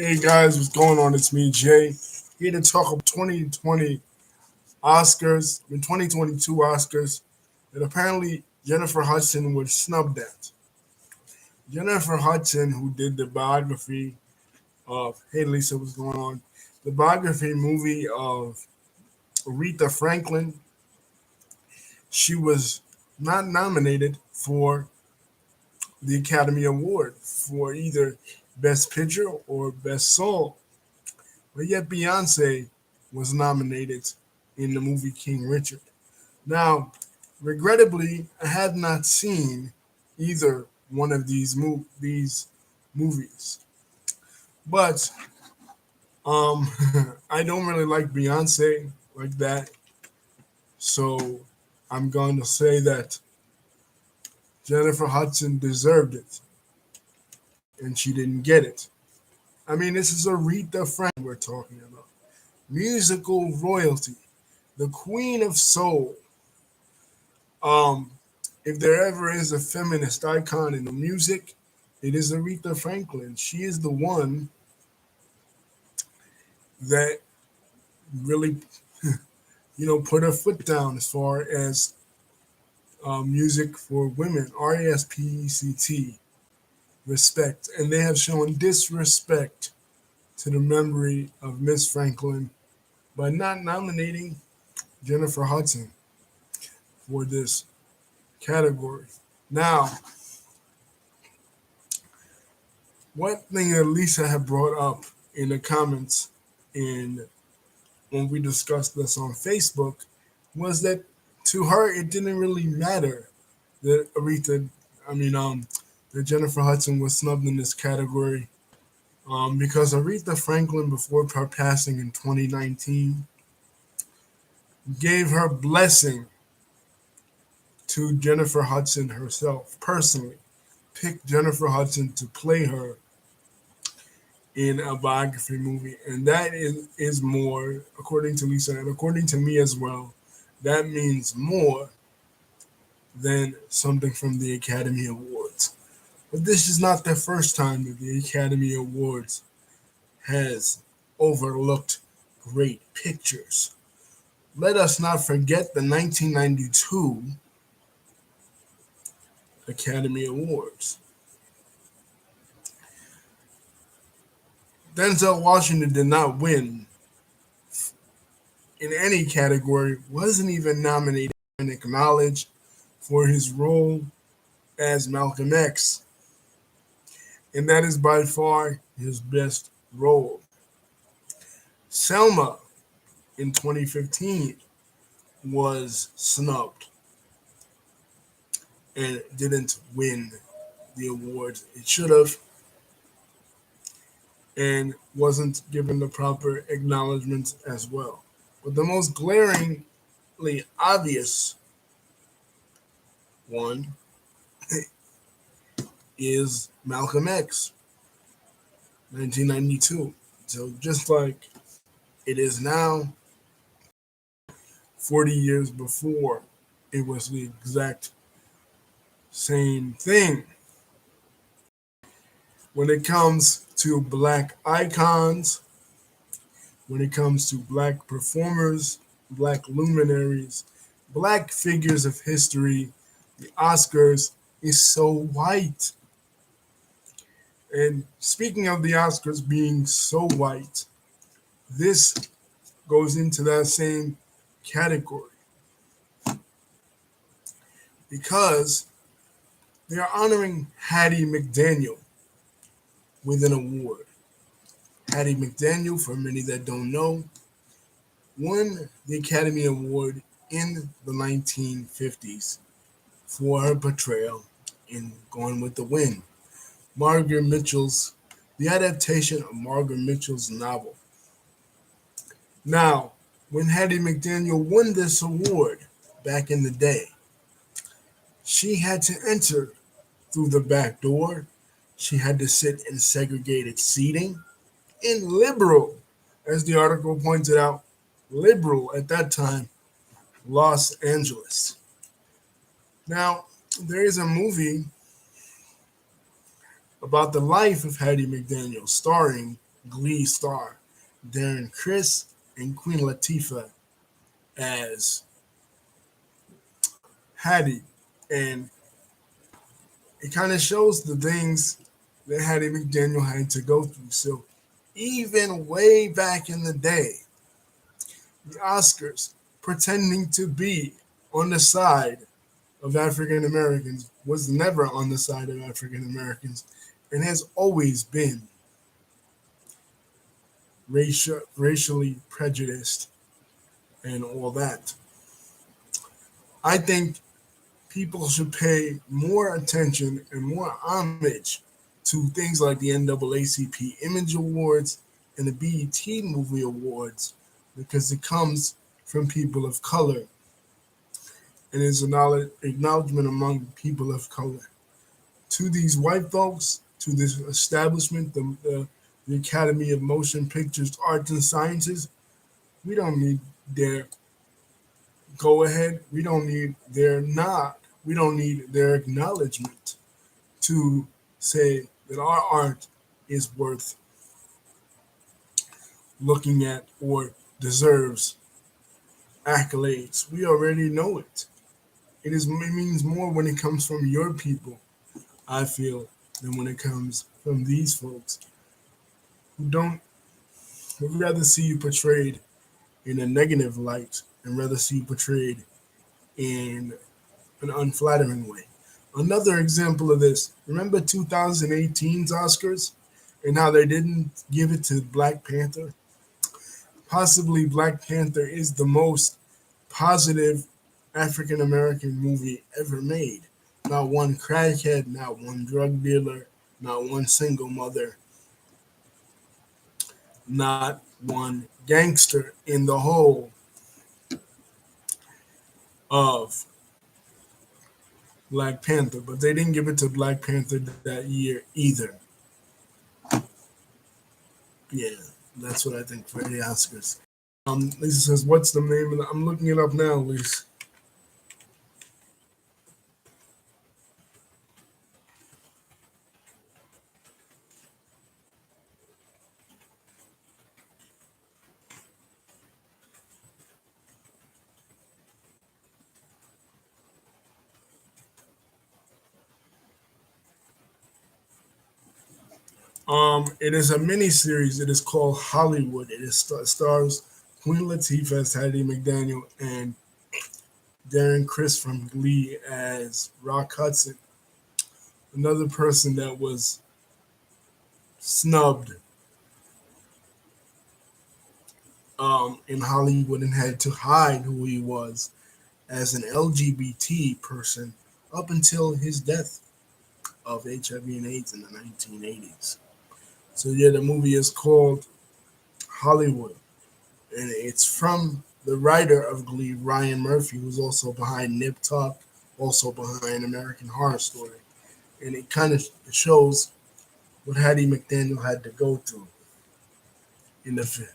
Hey guys, what's going on? It's me, Jay, here to talk about 2020 Oscars, 2022 Oscars, that apparently Jennifer Hudson was snubbed at. Jennifer Hudson, who did the biography of, hey Lisa, what's going on? The biography movie of Aretha Franklin, she was not nominated for the Academy Award for either Best Picture or Best Song. But yet Beyonce was nominated in the movie King Richard. Now, regrettably, I have not seen either one of these movies, but um, I don't really like Beyonce like that, so I'm going to say that Jennifer Hudson deserved it, and she didn't get it. I mean, this is Aretha Franklin we're talking about, musical royalty, the queen of soul. Um, if there ever is a feminist icon in the music, it is Aretha Franklin. She is the one that really, put her foot down as far as music for women, RESPECT, respect. And they have shown disrespect to the memory of Miss Franklin by not nominating Jennifer Hudson for this category. Now, one thing that Lisa had brought up in the comments in when we discussed this on Facebook was that to her it didn't really matter that that Jennifer Hudson was snubbed in this category because Aretha Franklin, before her passing in 2019, gave her blessing to Jennifer Hudson herself personally. Picked Jennifer Hudson to play her in a biography movie, and that is more, according to Lisa and according to me as well. That means more than something from the Academy Awards. But this is not the first time that the Academy Awards has overlooked great pictures. Let us not forget the 1992 Academy Awards. Denzel Washington did not win in any category, wasn't even nominated and acknowledged for his role as Malcolm X, and that is by far his best role. Selma in 2015 was snubbed and didn't win the award it should have, and wasn't given the proper acknowledgement as well. But the most glaringly obvious one is Malcolm X, 1992. So just like it is now, 40 years before, it was the exact same thing. When it comes to black icons, when it comes to black performers, black luminaries, black figures of history, the Oscars is so white. And speaking of the Oscars being so white, this goes into that same category because they are honoring Hattie McDaniel with an award. Hattie McDaniel, for many that don't know, won the Academy Award in the 1950s for her portrayal in Gone with the Wind, Margaret Mitchell's, the adaptation of Margaret Mitchell's novel. Now, when Hattie McDaniel won this award back in the day, she had to enter through the back door. She had to sit in segregated seating in liberal, as the article pointed out, liberal at that time, Los Angeles. Now, there is a movie about the life of Hattie McDaniel starring Glee star Darren Criss and Queen Latifah as Hattie, and it kind of shows the things that Hattie McDaniel had to go through. So even way back in the day, the Oscars pretending to be on the side of African Americans was never on the side of African Americans and has always been racially prejudiced and all that. I think people should pay more attention and more homage to things like the NAACP Image Awards and the BET Movie Awards because it comes from people of color and is an acknowledgement among people of color. To these white folks, to this establishment, the Academy of Motion Pictures, Arts and Sciences, we don't need their go ahead. We don't need their nod. We don't need their acknowledgement to say that our art is worth looking at or deserves accolades. We already know it. It means more when it comes from your people, I feel, than when it comes from these folks who don't would rather see you portrayed in a negative light and rather see you portrayed in an unflattering way. Another example of this, remember 2018's Oscars and how they didn't give it to Black Panther? Possibly Black Panther is the most positive African American movie ever made. Not one crackhead, not one drug dealer, not one single mother, not one gangster in the whole of Black Panther. But they didn't give it to Black Panther that year either. Yeah, that's what I think for the Oscars. Lisa says, "What's the name of the?" I'm looking it up now, Lisa. It is a mini series. It is called Hollywood. It is stars Queen Latifah as Hattie McDaniel and Darren Criss from Glee as Rock Hudson. Another person that was snubbed in Hollywood and had to hide who he was as an LGBT person up until his death of HIV and AIDS in the 1980s. So yeah, the movie is called Hollywood, and it's from the writer of Glee, Ryan Murphy, who's also behind Nip Tuck, also behind American Horror Story, and it kind of shows what Hattie McDaniel had to go through in the 50s.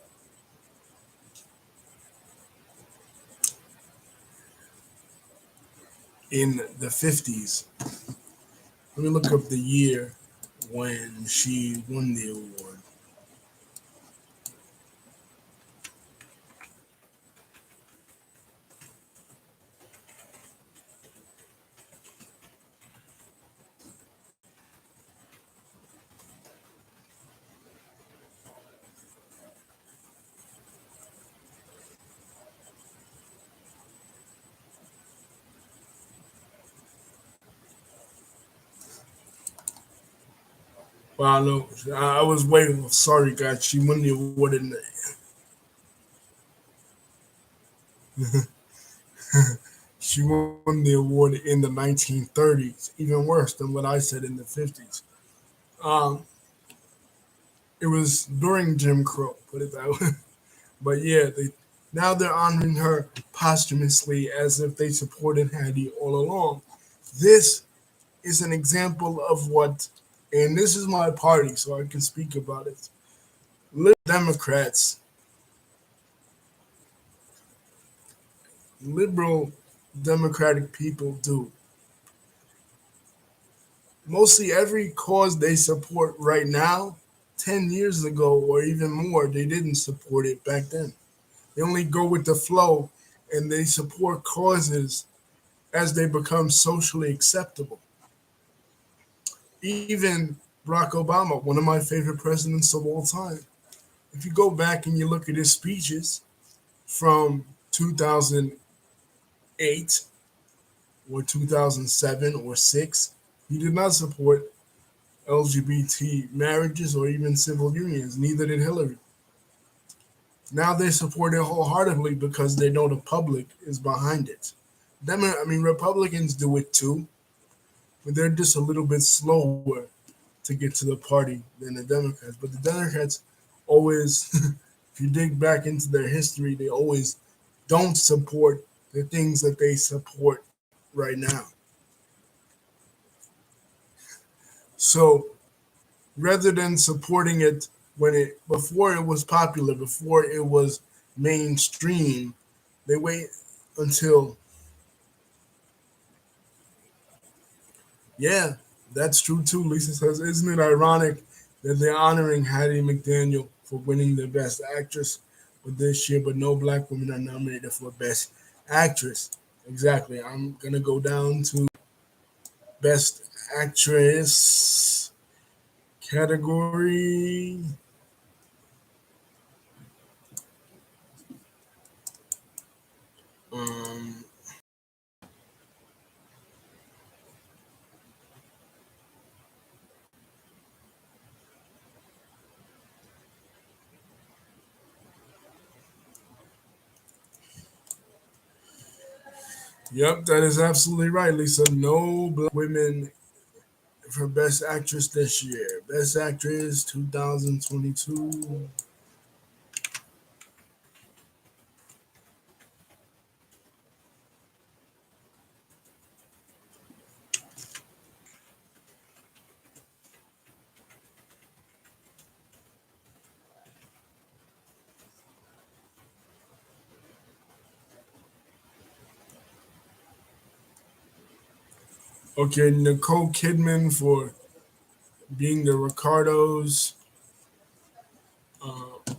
Let me look up the year when she won the award. Well, no, I was waiting. Sorry, guys. She won the award in the she won the award in the 1930s. Even worse than what I said in the 50s. Um, it was during Jim Crow. Put it that way. But yeah, now they're honoring her posthumously as if they supported Hattie all along. This is an example of what, and this is my party, so I can speak about it. Democrats, liberal democratic people do. Mostly every cause they support right now 10 years ago or even more, they didn't support it back then. They only go with the flow and they support causes as they become socially acceptable. Even Barack Obama, one of my favorite presidents of all time, if you go back and you look at his speeches from 2008 or 2007 or 6, he did not support LGBT marriages or even civil unions. Neither did Hillary. Now they support it wholeheartedly because they know the public is behind it. Republicans do it too, but they're just a little bit slower to get to the party than the Democrats. But the Democrats always, if you dig back into their history, they always don't support the things that they support right now. So rather than supporting it when it before it was popular, before it was mainstream, they wait until yeah, that's true too. Lisa says, isn't it ironic that they're honoring Hattie McDaniel for winning the Best Actress for this year, but no black women are nominated for Best Actress? Exactly. I'm gonna go down to Best Actress category. Um, yep, that is absolutely right, Lisa. No black women for Best Actress this year. Best Actress 2022. Okay, Nicole Kidman for being the Ricardos. Uh,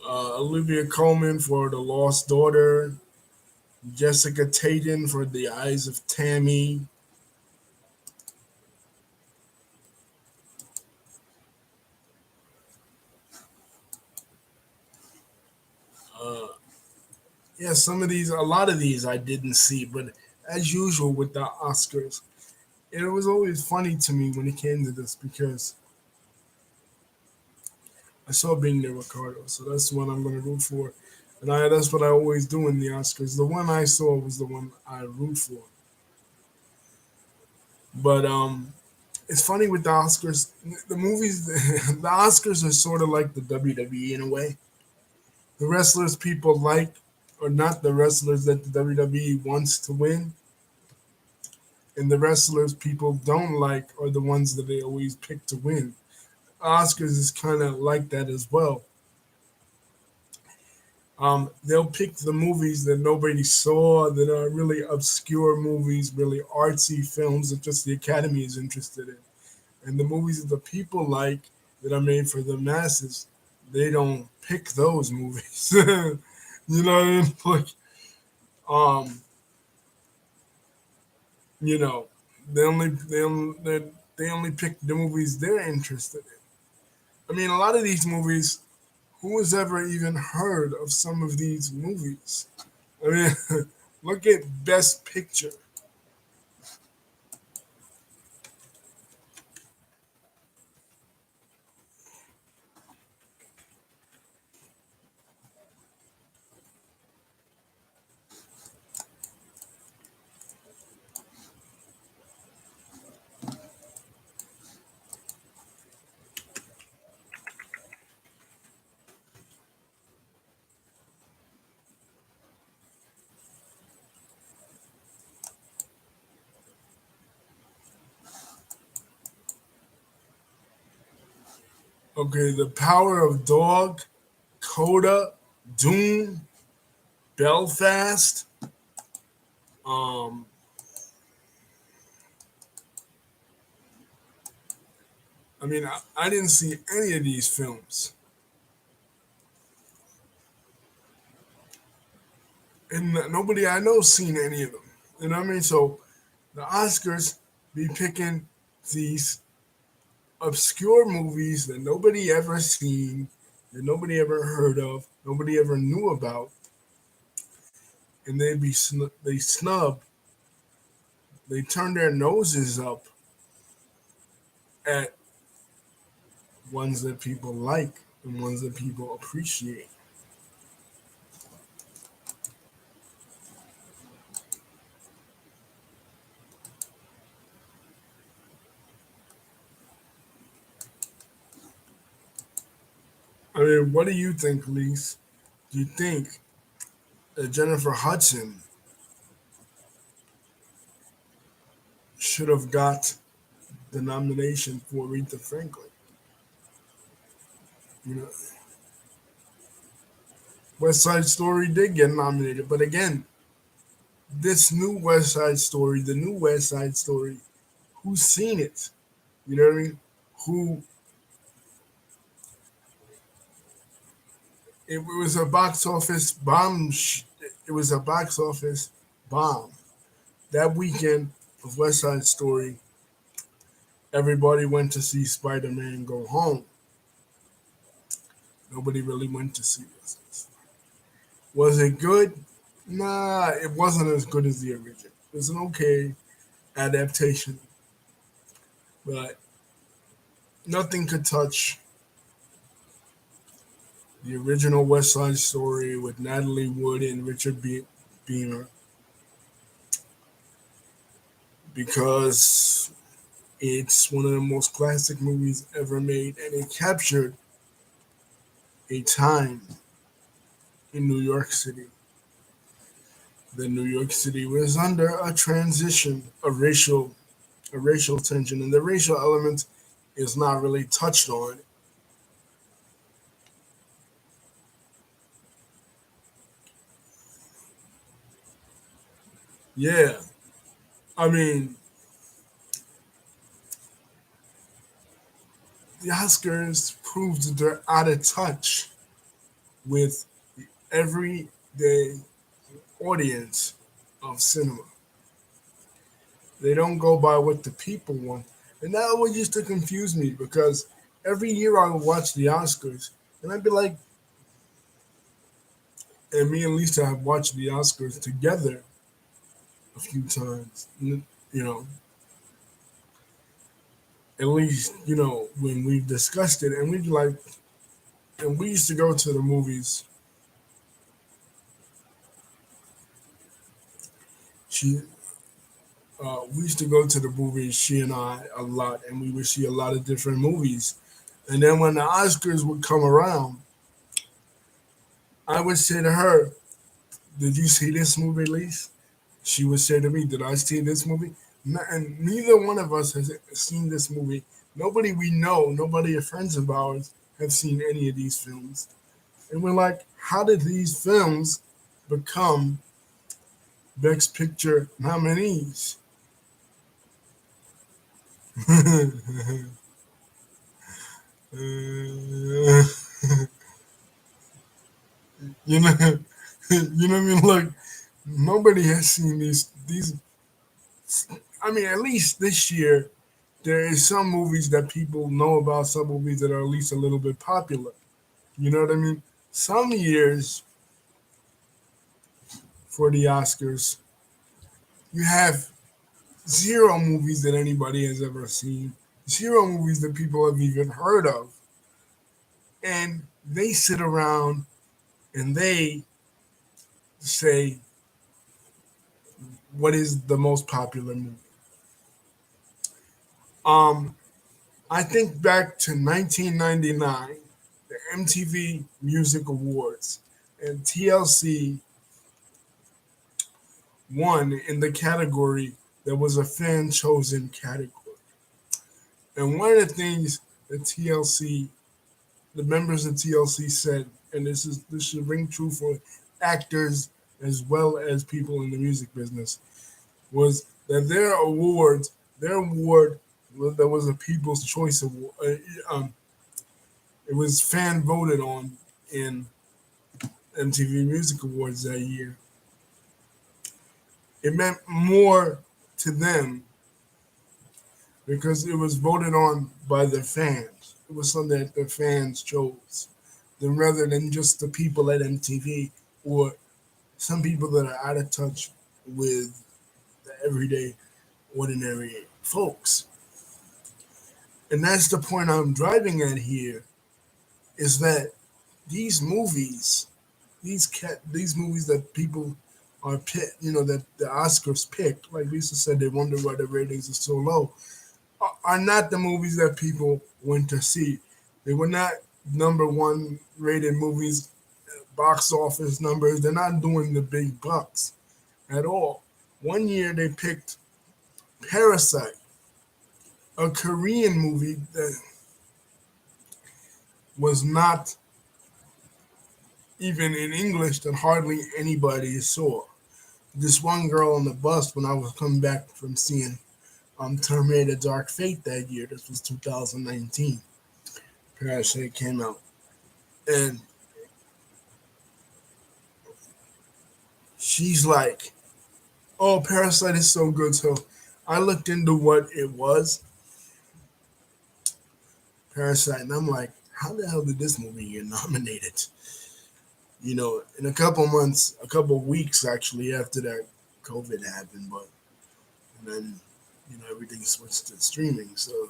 Olivia Colman for The Lost Daughter. Jessica Taden for The Eyes of Tammy. Uh, yeah, a lot of these I didn't see, but as usual with the Oscars, it was always funny to me when it came to this because I saw being the Ricardo, so that's the one I'm going to root for. And that's what I always do in the Oscars. The one I saw was the one I root for. But it's funny with the Oscars. The movies, the Oscars are sort of like the WWE in a way. The wrestlers people like are not the wrestlers that the WWE wants to win, and the wrestlers people don't like are the ones that they always pick to win. Oscars is kind of like that as well. They'll pick the movies that nobody saw, that are really obscure movies, really artsy films that just the Academy is interested in. And the movies that the people like that are made for the masses, they don't pick those movies. You know what I mean? Like, um, you know, they only pick the movies they're interested in. I mean, a lot of these movies, who has ever even heard of some of these movies? I mean, look at Best Picture. Okay, The Power of Dog, Coda, Doom, Belfast, um, I mean, I didn't see any of these films, and nobody I know seen any of them. You know what I mean? So the Oscars be picking these obscure movies that nobody ever seen, that nobody ever heard of, nobody ever knew about, and they snub, they turn their noses up at ones that people like and ones that people appreciate. I mean, what do you think, Lise? Do you think that Jennifer Hudson should have got the nomination for Aretha Franklin? You know, West Side Story did get nominated, but again, this new West Side Story, the new West Side Story, who's seen it? You know what I mean? Who it was a box office bomb. It was a box office bomb that weekend of West Side Story. Everybody went to see Spider Man Go Home. Nobody really went to see this. Was it good? Nah, it wasn't as good as the original. It was an okay adaptation, but nothing could touch the original West Side Story with Natalie Wood and Beamer because it's one of the most classic movies ever made, and it captured a time in New York City. The New York City was under a transition, a racial tension, and the racial element is not really touched on. Yeah, I mean, the Oscars proved that they're out of touch with the everyday audience of cinema. They don't go by what the people want. And that always used to confuse me because every year I would watch the Oscars and I'd be like, and me and Lisa have watched the Oscars together a few times. You know, at least, when we've discussed it and we'd like, and we used to go to the movies. She, we used to go to the movies, she and I, a lot, and we would see a lot of different movies. And then when the Oscars would come around, I would say to her, "Did you see this movie, Lise?" She would say to me, "Did I see this movie?" And neither one of us has seen this movie. Nobody we know, nobody of friends of ours, have seen any of these films. And we're like, how did these films become Best Picture nominees? you know, you know what I mean? Look, nobody has seen these. I mean, at least this year, there is some movies that people know about, some movies that are at least a little bit popular. You know what I mean? Some years for the Oscars, you have zero movies that anybody has ever seen, zero movies that people have even heard of, and they sit around and they say, "What is the most popular movie?" Um, I think back to 1999, the MTV Music Awards, and TLC won in the category that was a fan chosen category. And one of the things that the members of TLC said, and this should ring true for actors as well as people in the music business, was that their award Well, that was a People's Choice Award. It was fan voted on in MTV Music Awards that year. It meant more to them because it was voted on by their fans. It was something that the fans chose, then rather than just the people at MTV or some people that are out of touch with the everyday, ordinary folks. And that's the point I'm driving at here is that these movies, these movies that people are picked, that the Oscars picked, like Lisa said, they wonder why the ratings are so low, are not the movies that people went to see. They were not number one rated movies, box office numbers. They're not doing the big bucks at all. One year they picked Parasite, a Korean movie that was not even in English that hardly anybody saw. This one girl on the bus when I was coming back from seeing Terminator Dark Fate that year, this was 2019, Parasite came out. And she's like, oh, Parasite is so good. So I looked into what it was, Parasite, and I'm like, how the hell did this movie get nominated? In a couple months, a couple weeks actually after that, COVID happened, but and then everything switched to streaming. So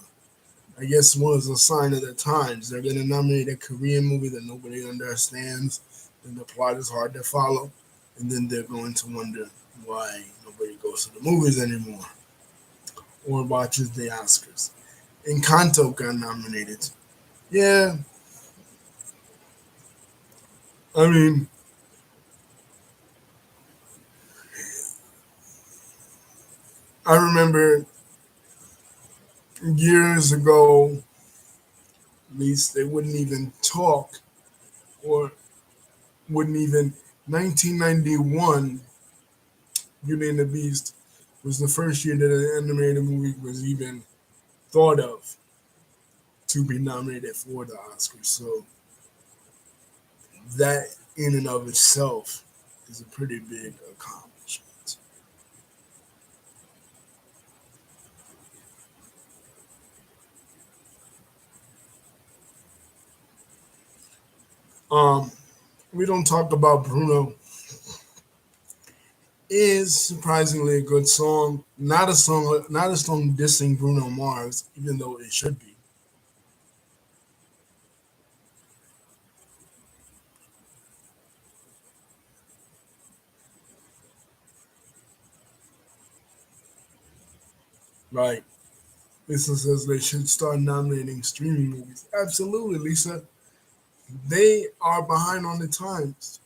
I guess one was a sign of the times. They're gonna nominate a Korean movie that nobody understands, and the plot is hard to follow, and then they're going to wonder why nobody goes to the movies anymore or watches the Oscars. Encanto got nominated. Yeah, I mean, I remember years ago, at least they wouldn't even talk or wouldn't even. 1991, Beauty and the Beast was the first year that an animated movie was even thought of to be nominated for the Oscars. So that in and of itself is a pretty big accomplishment. Um, we don't talk about Bruno is surprisingly a good song. Not a song dissing Bruno Mars, even though it should be. Right. Lisa says they should start nominating streaming movies. Absolutely, Lisa. They are behind on the times.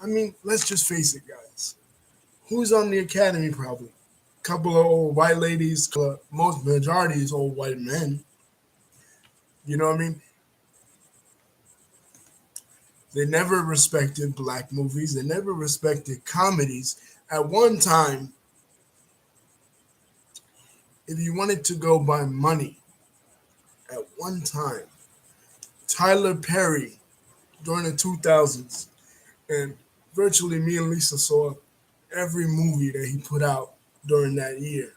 I mean, let's just face it, guys. Who's on the Academy? Probably a couple of old white ladies. Most majority is old white men. You know what I mean? They never respected black movies. They never respected comedies. At one time, if you wanted to go by money, at one time, Tyler Perry during the 2000s, and virtually me and Lisa saw every movie that he put out during that year.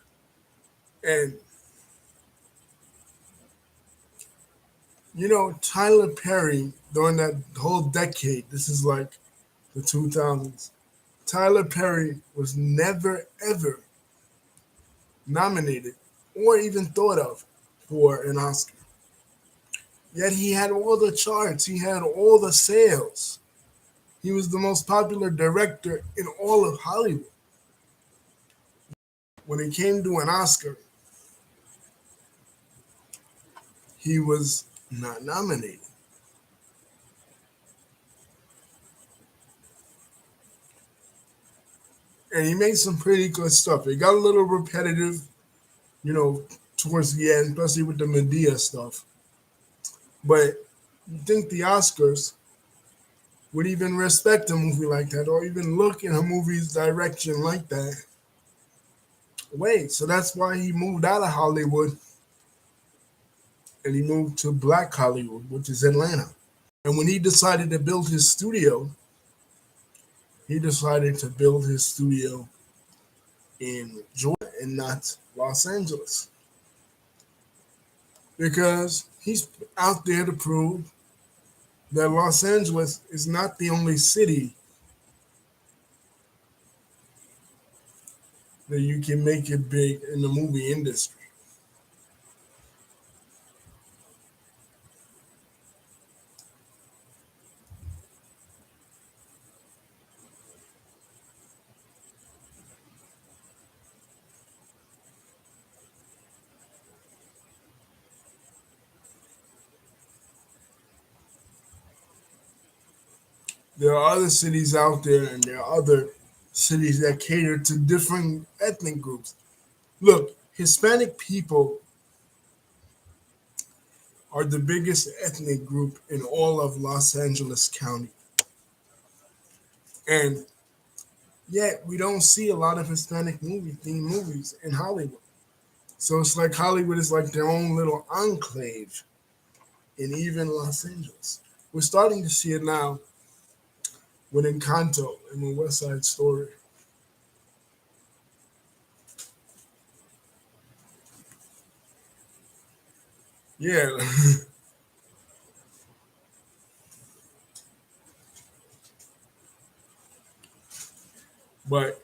And Tyler Perry during that whole decade, this is like the 2000s, Tyler Perry was never ever nominated or even thought of for an Oscar. Yet he had all the charts, he had all the sales. He was the most popular director in all of Hollywood. When it came to an Oscar, he was not nominated. And he made some pretty good stuff. It got a little repetitive, you know, towards the end, especially with the Medea stuff. But you think the Oscars would even respect a movie like that or even look in a movie's direction like that? Wait, so that's why he moved out of Hollywood and he moved to Black Hollywood, which is Atlanta. And when he decided to build his studio, he decided to build his studio in Georgia and not Los Angeles because he's out there to prove that Los Angeles is not the only city that you can make it big in the movie industry. There are other cities out there, and there are other cities that cater to different ethnic groups. Look, Hispanic people are the biggest ethnic group in all of Los Angeles County. And yet, we don't see a lot of Hispanic themed movies in Hollywood. So it's like Hollywood is like their own little enclave in even Los Angeles. We're starting to see it now with Encanto and the West Side Story. Yeah, but